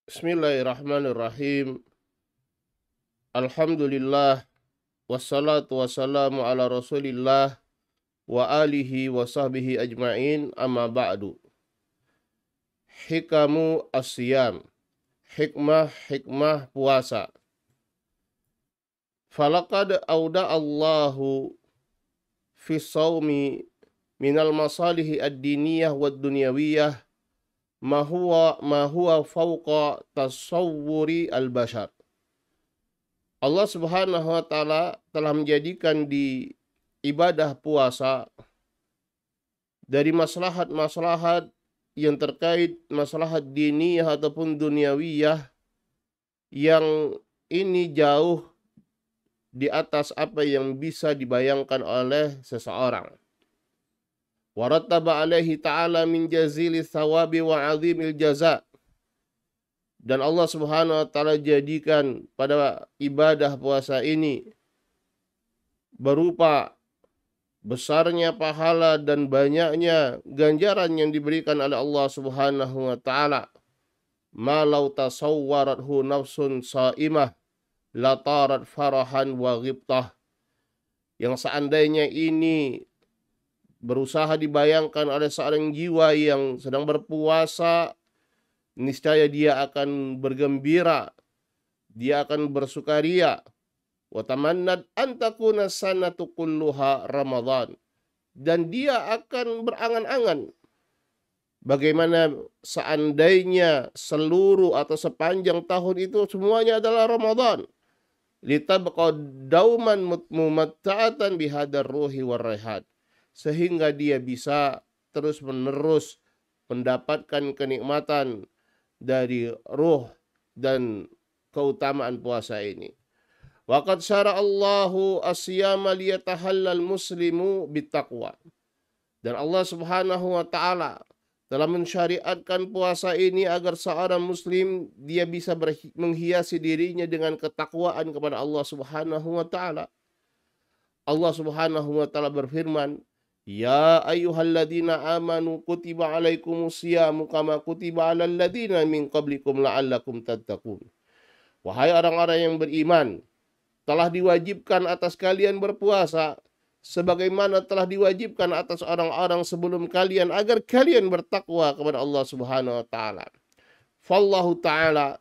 Bismillahirrahmanirrahim. Alhamdulillah wassalatu wassalamu ala Rasulillah wa alihi wa sahbihi ajma'in, amma ba'du. Hikamu asyam, hikmah puasa. Falaqad awda Allahu fi sawmi minal masalihi ad-diniyah wad dunyawiyah ma huwa fawqa tasawwuri al-bashar. Allah Subhanahu wa taala telah menjadikan di ibadah puasa dari maslahat-maslahat yang terkait maslahat diniyah ataupun duniawiyah yang ini jauh di atas apa yang bisa dibayangkan oleh seseorang. Warattaba alaihi ta'ala min jazili thawabi wa azimil jaza. Dan Allah Subhanahu wa taala jadikan pada ibadah puasa ini berupa besarnya pahala dan banyaknya ganjaran yang diberikan oleh Allah Subhanahu wa taala. Ma law tasawwarathu nafsun saimah la tarat farahan wa ghibtah. Yang seandainya ini berusaha dibayangkan oleh seorang jiwa yang sedang berpuasa, niscaya dia akan bergembira, dia akan bersukaria. Wa tamannat an takuna sanatu kulluha Ramadan. Dan dia akan berangan-angan bagaimana seandainya seluruh atau sepanjang tahun itu semuanya adalah Ramadan. Litabqa dauman mumatta'atan bihadar ruhi war raihat. Sehingga dia bisa terus-menerus mendapatkan kenikmatan dari ruh dan keutamaan puasa ini. Waqad syara'allahu asyama liyatahallal muslimu bittaqwa. Dan Allah Subhanahu wa taala telah mensyariatkan puasa ini agar seorang muslim dia bisa menghiasi dirinya dengan ketakwaan kepada Allah Subhanahu wa taala. Allah Subhanahu wa taala berfirman, Ya ayyuhalladzina amanu kutiba alaikumusyamu kama kutiba alal ladzina min qablikum la'allakum tattaqun. Wahai orang-orang yang beriman, telah diwajibkan atas kalian berpuasa sebagaimana telah diwajibkan atas orang-orang sebelum kalian agar kalian bertakwa kepada Allah Subhanahu wa taala. Fallahu taala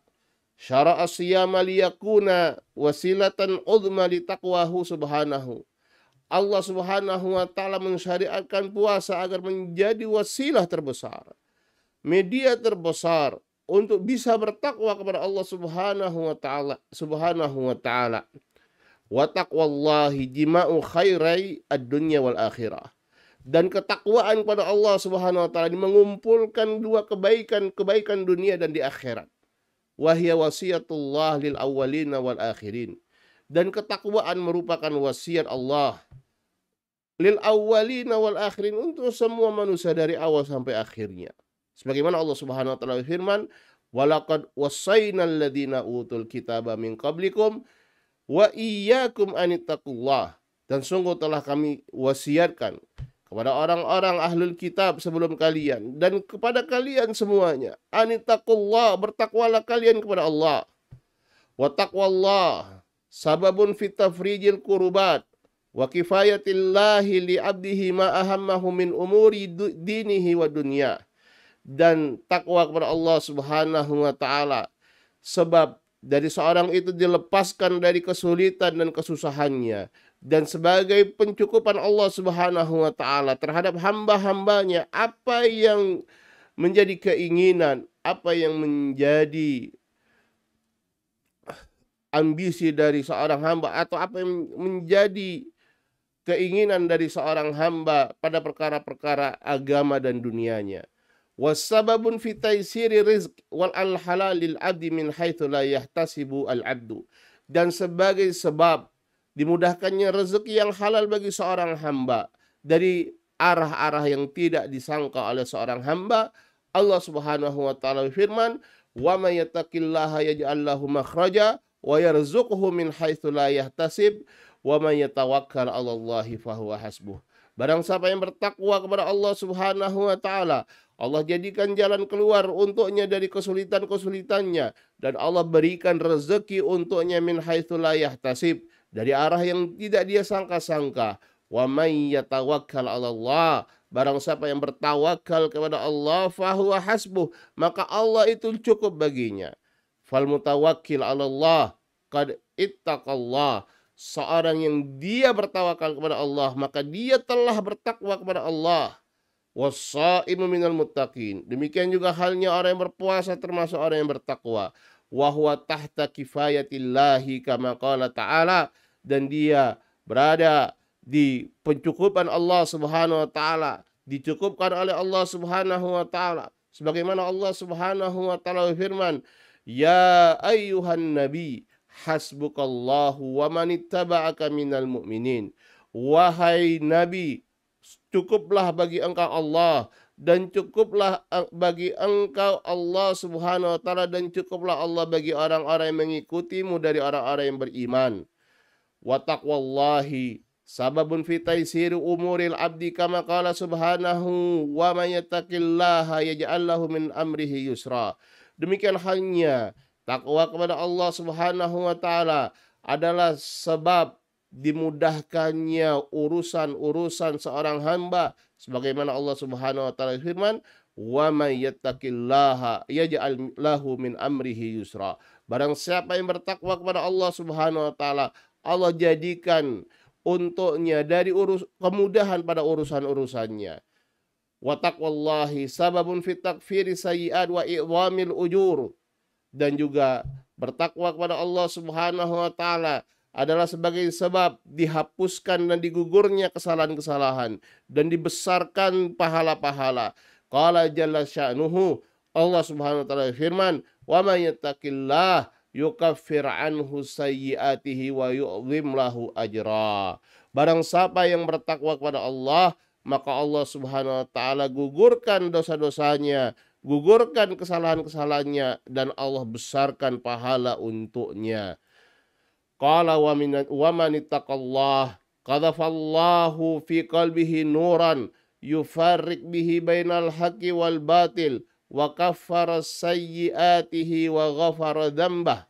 syara'a siyama liyakuna wasilatan uzma litaqwahu subhanahu. Allah Subhanahu wa taala mensyariatkan puasa agar menjadi wasilah terbesar, media terbesar untuk bisa bertakwa kepada Allah Subhanahu wa taala. Wa taqwallahi jima'u khairai ad-dunya wal akhirah. Dan ketakwaan kepada Allah Subhanahu wa taala mengumpulkan dua kebaikan dunia dan di akhirat. Wa hiya wasiyatullah lil awwalina wal akhirin. Dan ketakwaan merupakan wasiat Allah lil awwalina wal akhirin, untuk semua manusia dari awal sampai akhirnya. Sebagaimana Allah Subhanahu wa taala berfirman, walaqad wassaynal ladzina utul kitaba min qablikum wa iyyakum anittaqullah. Dan sungguh telah kami wasiatkan kepada orang-orang ahlul kitab sebelum kalian dan kepada kalian semuanya, anittaqullah, bertakwalah kalian kepada Allah. Wa taqwallah sababun fit tafrijil kurubat wa kifayatillahi li abdihi ma ahammahu min umuri dinihi wa dunya. Dan takwa kepada Allah Subhanahu wa taala sebab dari seorang itu dilepaskan dari kesulitan dan kesusahannya, dan sebagai pencukupan Allah Subhanahu wa taala terhadap hamba-hambanya apa yang menjadi keinginan, apa yang menjadi ambisi dari seorang hamba, atau apa yang menjadi keinginan dari seorang hamba pada perkara-perkara agama dan dunianya. Wasababun fi taysiri rizq wal halal lil abdi min haitsu la yahtasibu al abdu. Dan sebagai sebab dimudahkannya rezeki yang halal bagi seorang hamba dari arah-arah yang tidak disangka oleh seorang hamba, Allah Subhanahu wa taala berfirman, "Wa may yattaqillaha yaj'al lahu makhraja wa yarzuqhu min haitsu la yahtasib wa may yatawakkal 'alallahi fahuwa hasbuh." Barang siapa yang bertakwa kepada Allah Subhanahu wa taala, Allah jadikan jalan keluar untuknya dari kesulitan-kesulitannya, dan Allah berikan rezeki untuknya min haitsu la yahtasib, dari arah yang tidak dia sangka-sangka. Wa may yatawakkal 'ala Allah, barang siapa yang bertawakal kepada Allah, fahuwa hasbuh, maka Allah itu cukup baginya. Fal mutawakkil 'ala Allah qad ittaqallah, seorang yang dia bertawakal kepada Allah, maka dia telah bertakwa kepada Allah. Wassaimu minal muttaqin, demikian juga halnya orang yang berpuasa termasuk orang yang bertakwa. Wa huwa tahta kifayatillahi kama qala ta'ala, dan dia berada di pencukupan Allah Subhanahu wa taala, dicukupkan oleh Allah Subhanahu wa taala, sebagaimana Allah Subhanahu wa taala berfirman, ya ayyuhan nabi hasbukallahu wa manittaba'aka minal mu'minin, wahai nabi, cukuplah bagi engkau Allah, dan cukuplah bagi engkau Allah Subhanahu wa taala, dan cukuplah Allah bagi orang-orang yang mengikutimu dari orang-orang yang beriman. Wa taqwallahi sababun fi taisiri umuril abdi kama qala subhanahu wa may yattaqillaha yaj'al lahu min amrihi yusra. Demikian halnya takwa kepada Allah Subhanahu wa taala adalah sebab dimudahkannya urusan-urusan seorang hamba, sebagaimana Allah Subhanahu wa taala firman, wa may yattaqillaha yaj'al lahu min amrihi yusra. Barang siapa yang bertakwa kepada Allah Subhanahu wa taala, Allah jadikan untuknya dari kemudahan pada urusan-urusannya. Wa taqwallahi sababun fi takfiri sayyi'at wa i'dhamil ujur, dan juga bertakwa kepada Allah Subhanahu wa taala adalah sebagai sebab dihapuskan dan digugurnya kesalahan-kesalahan dan dibesarkan pahala-pahala. Qala jalla sya'nuhu, Allah Subhanahu wa taala firman, wa may yattaqillah yukaffir anhu sayyiatihi wa yu'zim lahu ajra. Barang siapa yang bertakwa kepada Allah, maka Allah Subhanahu wa taala gugurkan dosa-dosanya, gugurkan kesalahan-kesalahannya, dan Allah besarkan pahala untuknya. Qala wa man ittaqallah qadhafallahu fi qalbihi nuran yufarriq bihi bainal haqqi wal batil wa kaffara sayyiatihi wa ghafara dzambah.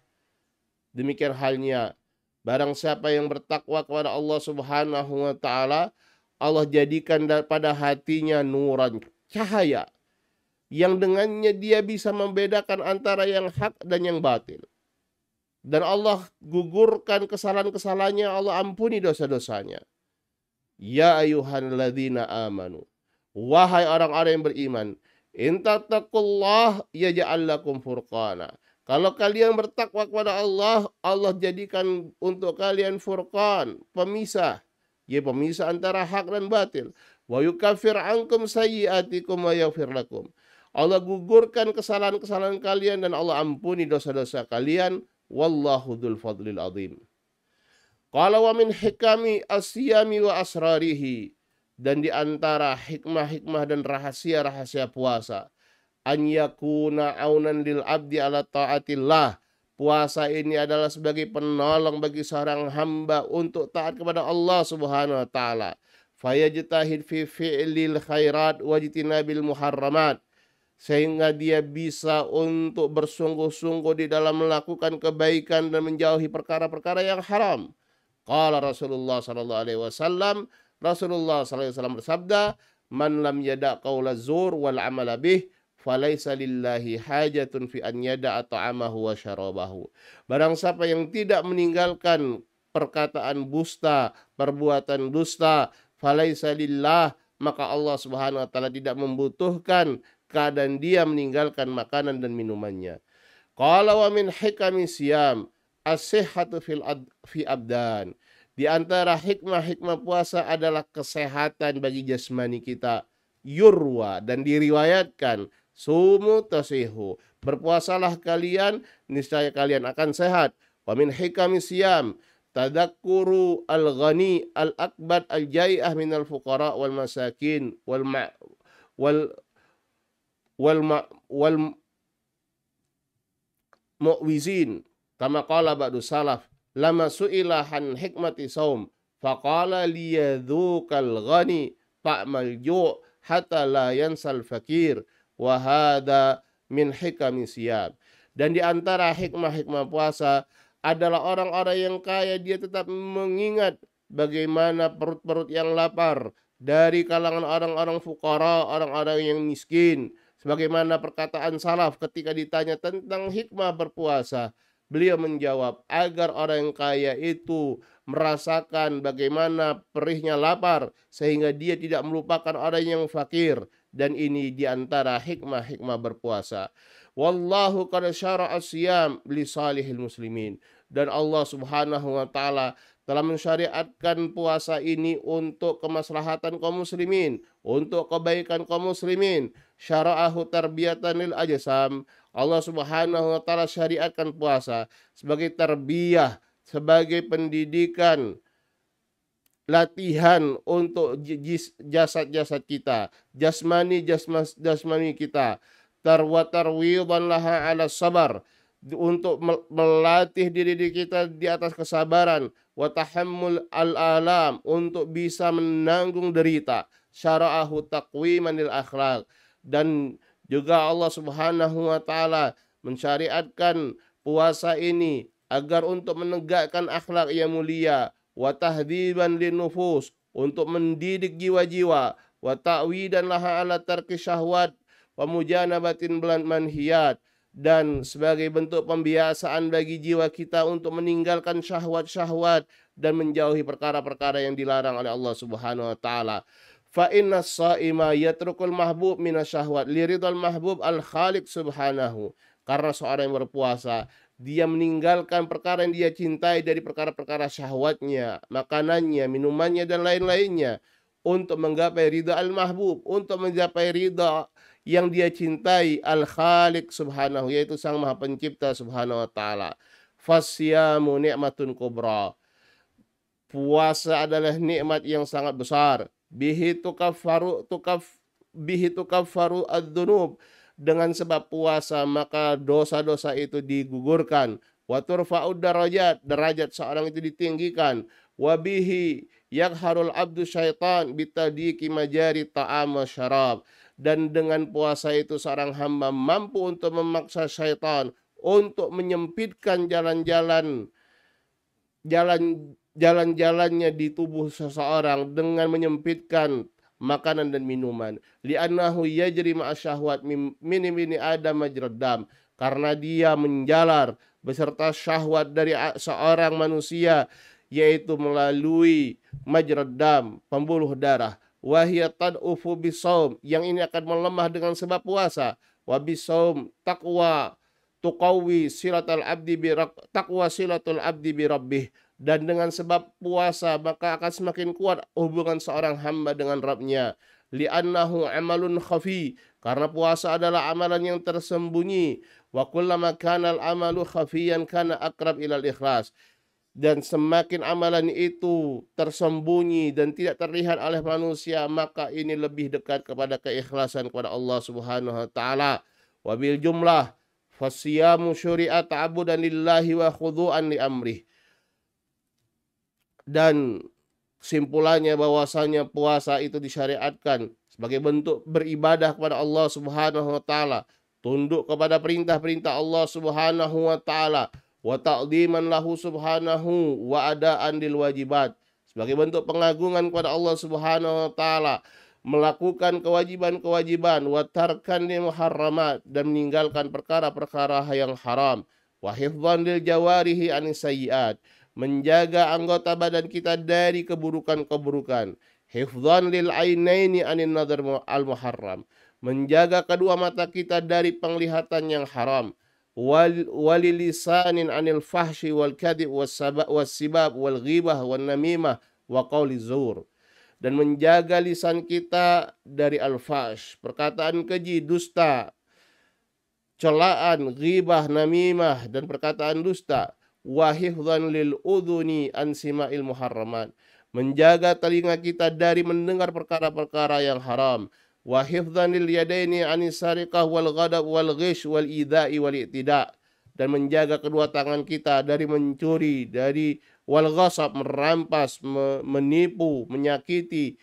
Demikian halnya barang siapa yang bertakwa kepada Allah Subhanahu wa taala, Allah jadikan pada hatinya nuran, cahaya, yang dengannya dia bisa membedakan antara yang hak dan yang batil. Dan Allah gugurkan kesalahan-kesalahannya, Allah ampuni dosa-dosanya. Ya ayyuhalladzina amanu, wahai orang-orang yang beriman, in tattaqullah yaj'al lakum furqana. Kalau kalian bertakwa kepada Allah, Allah jadikan untuk kalian furqan, pemisah. Ya, pemisah antara hak dan batil. Wa yukaffir ankum sayyiatikum wa yaghfir lakum. Allah gugurkan kesalahan-kesalahan kalian dan Allah ampuni dosa-dosa kalian. Wallahu dzul fadlil azim. Qala wa min hikami asyami wa asrarihi, dan di antara hikmah-hikmah dan rahasia-rahasia puasa, an yakuna aunan lil abdi ala taatillah. Puasa ini adalah sebagai penolong bagi seorang hamba untuk taat kepada Allah Subhanahu wa taala. Fayajtahid fi fi'lil khairat wajtinabil muharramat, sehingga dia bisa untuk bersungguh-sungguh di dalam melakukan kebaikan dan menjauhi perkara-perkara yang haram. Qala Rasulullah sallallahu alaihi wasallam, Rasulullah sallallahu alaihi wasallam bersabda, man lam yada' qaula zur wal amala bih falaisa lillahi hajatun fi an yada'a ta'amahu wa syarabahu. Barang siapa yang tidak meninggalkan perkataan dusta, perbuatan dusta, falaisa lillah, maka Allah Subhanahu wa taala tidak membutuhkan keadaan dia meninggalkan makanan dan minumannya. Qala wa min hikami siyam as-sihhatu fi abdan. Di antara hikmah-hikmah puasa adalah kesehatan bagi jasmani kita. Yurwa, dan diriwayatkan, sumu tasihu, berpuasalah kalian, niscaya kalian akan sehat. Wa min hikami siyam tadakkuru al-ghani al-akbar al-jai'ah minal fuqara wal masakin wal mu'wizin, kama qala ba'du salaf, lama su'ila han hikmati saum faqala liyadhukal ghani ta'mal ju' hatta la yansal fakir wa hadza min hikami siyam. Dan di antara hikmah-hikmah puasa adalah orang-orang yang kaya dia tetap mengingat bagaimana perut-perut yang lapar dari kalangan orang-orang fukara, orang-orang yang miskin. Sebagaimana perkataan salaf ketika ditanya tentang hikmah berpuasa, beliau menjawab, agar orang yang kaya itu merasakan bagaimana perihnya lapar sehingga dia tidak melupakan orang yang fakir. Dan ini diantara hikmah-hikmah berpuasa. Wallahu qad syara'a siyam li salihil muslimin. Dan Allah Subhanahu wa taala telah mensyariatkan puasa ini untuk kemaslahatan kaum muslimin, untuk kebaikan kaum muslimin. Syara'ahu tarbiyatan lil ajsam. Allah Subhanahu wa taala syariatkan puasa sebagai tarbiyah, sebagai pendidikan, latihan untuk jasad-jasad kita, jasmani kita, tarwidan laha ala sabar, untuk melatih diri kita di atas kesabaran, wa tahammul al-alam, untuk bisa menanggung derita, syara'ahu taqwiman lil akhlaq. Dan juga Allah Subhanahu wa taala mensyariatkan puasa ini agar untuk menegakkan akhlak yang mulia, wa tahdziban linnufus, untuk mendidik jiwa-jiwa, wa ta'widan laha ala tarki syahwat wa mujanabatin manhiyat, dan sebagai bentuk pembiasaan bagi jiwa kita untuk meninggalkan syahwat-syahwat dan menjauhi perkara-perkara yang dilarang oleh Allah Subhanahu wa taala. Fa inna shaima yatrukul mahbub minasyahwat liridal mahbub al khaliq subhanahu. Karena seorang yang berpuasa, dia meninggalkan perkara yang dia cintai dari perkara-perkara syahwatnya, makanannya, minumannya, dan lain-lainnya, untuk menggapai ridha al-mahbub, untuk mencapai ridha yang dia cintai al-khaliq subhanahu, yaitu sang maha pencipta subhanahu wa ta'ala. Fasyamu ni'matun kubra. Puasa adalah nikmat yang sangat besar. Bihi tukaffaru ad-dunub. Dengan sebab puasa maka dosa-dosa itu digugurkan. Wa turfa'ud darajat, derajat seorang itu ditinggikan. Wa bihi yakharul abdu syaitan bitadiki majari ta'am wa syarab. Dan dengan puasa itu seorang hamba mampu untuk memaksa syaitan untuk menyempitkan jalan-jalannya di tubuh seseorang dengan menyempitkan makanan dan minuman. Li'annahu yajri ma'asyahwat min adam majraddam. Karena dia menjalar beserta syahwat dari seorang manusia, yaitu melalui majraddam, pembuluh darah. Wahia tad'ufu bisawm, yang ini akan melemah dengan sebab puasa. Wa bisawm taqwa tuqawi silatul abdi bi rabbih. Dan dengan sebab puasa maka akan semakin kuat hubungan seorang hamba dengan Rabbnya. Li'annahu amalun khafi, karena puasa adalah amalan yang tersembunyi. Wa kullama kana al-amalu khafiyan kana aqrab ilal ikhlas. Dan semakin amalan itu tersembunyi dan tidak terlihat oleh manusia, maka ini lebih dekat kepada keikhlasan kepada Allah Subhanahu wa taala. Wa bil jumlah fasiyamu syuri'a ta'abudan lillahi wa khudu'an li amrih. Dan kesimpulannya bahwasanya puasa itu disyariatkan sebagai bentuk beribadah kepada Allah Subhanahu wa taala, tunduk kepada perintah-perintah Allah Subhanahu wa taala, wa ta'dhiman lahu subhanahu wa adaan lil wajibat, sebagai bentuk pengagungan kepada Allah Subhanahu wa taala, melakukan kewajiban-kewajiban, wa tarkan lil muharramat, dan meninggalkan perkara-perkara yang haram, wa hifdhan lil jawarihi anis sayyiat, menjaga anggota badan kita dari keburukan-keburukan. Hifdhan lil ainaini anin nadar al muharram, menjaga kedua mata kita dari penglihatan yang haram. Walil lisanin anil fahshi wal kadhib was sibab wal ghibah wan namimah wa qauli zur, dan menjaga lisan kita dari al-fahsh, perkataan keji, dusta, celaan, ghibah, namimah, dan perkataan dusta. Wa hifdhan lil udhuni an sima'il muharramat, menjaga telinga kita dari mendengar perkara-perkara yang haram. Wa hifdhan lil yadaini anis sariqah wal ghadab wal ghish wal idai wal i'tida, dan menjaga kedua tangan kita dari mencuri, dari wal ghasab, merampas, menipu, menyakiti,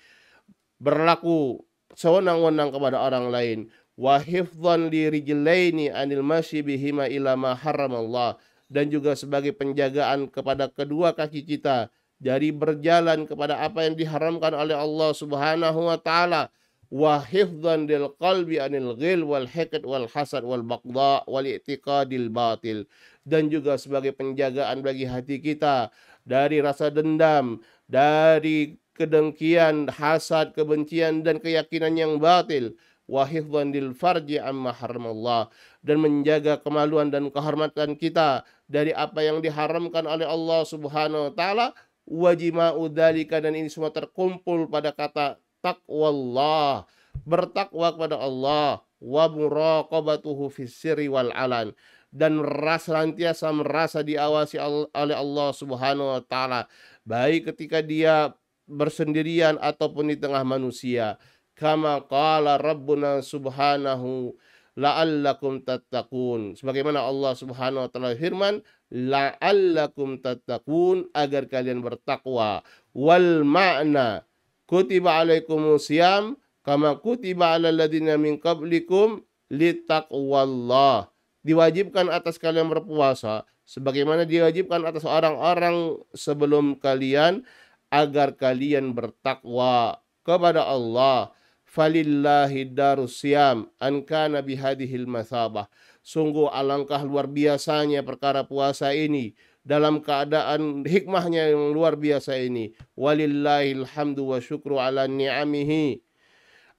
berlaku sewenang-wenang kepada orang lain. wa hifdhan li rijlaini anil masyi bihima ila ma haramallah, dan juga sebagai penjagaan kepada kedua kaki kita dari berjalan kepada apa yang diharamkan oleh Allah Subhanahu wa taala, wa hifdhan lil qalbi anil ghil wal hiqd wal hasad wal baghdha wal i'tiqadil batil, dan juga sebagai penjagaan bagi hati kita dari rasa dendam, dari kedengkian, hasad, kebencian dan keyakinan yang batil, wa hifdhan lil farji amma haramallah, dan menjaga kemaluan dan kehormatan kita dari apa yang diharamkan oleh Allah Subhanahu wa taala, wa jima'u dzalika, dan ini semua terkumpul pada kata taqwallah, bertakwa kepada Allah, wa muraqabatuhu fis sirri wal alan, dan senantiasa merasa diawasi oleh Allah Subhanahu wa taala, baik ketika dia bersendirian ataupun di tengah manusia. Kama qala Rabbuna subhanahu la'allakum tattaqun. Sebagaimana Allah Subhanahu wa taala firman, la'allakum tattaqun, agar kalian bertakwa. Wal ma'na kutiba alaikumusiyam kama kutiba alal ladzina min qablikum litaqwallah. Diwajibkan atas kalian berpuasa sebagaimana diwajibkan atas orang-orang sebelum kalian, agar kalian bertakwa kepada Allah. Falillahi darusyam an kana bihadihil masabah. Sungguh alangkah luar biasanya perkara puasa ini, dalam keadaan hikmahnya yang luar biasa ini. Walillahil hamdu wa syukru ala ni'amihi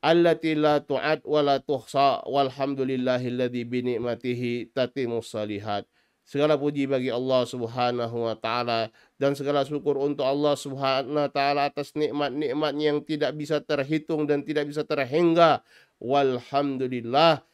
allati la tu'ad wa la tuhsa, walhamdulillahilladzi bi ni'matihi tatimmus shalihat. Segala puji bagi Allah Subhanahu wa taala dan segala syukur untuk Allah Subhanahu wa taala atas nikmat-nikmat yang tidak bisa terhitung dan tidak bisa terhingga. Walhamdulillah,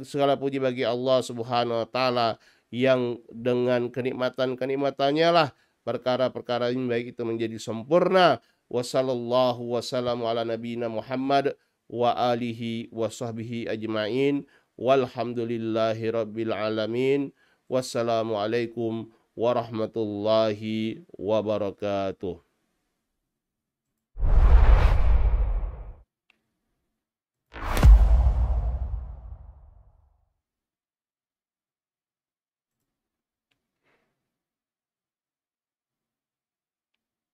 segala puji bagi Allah Subhanahu wa taala yang dengan kenikmatan-kenikmatannya lah perkara-perkara ini baik itu menjadi sempurna. Wassallallahu wasallamu ala nabiyina Muhammad wa alihi wa sahbihi ajma'in. Walhamdulillahi rabbil alamin. Wassalamualaikum warahmatullahi wabarakatuh.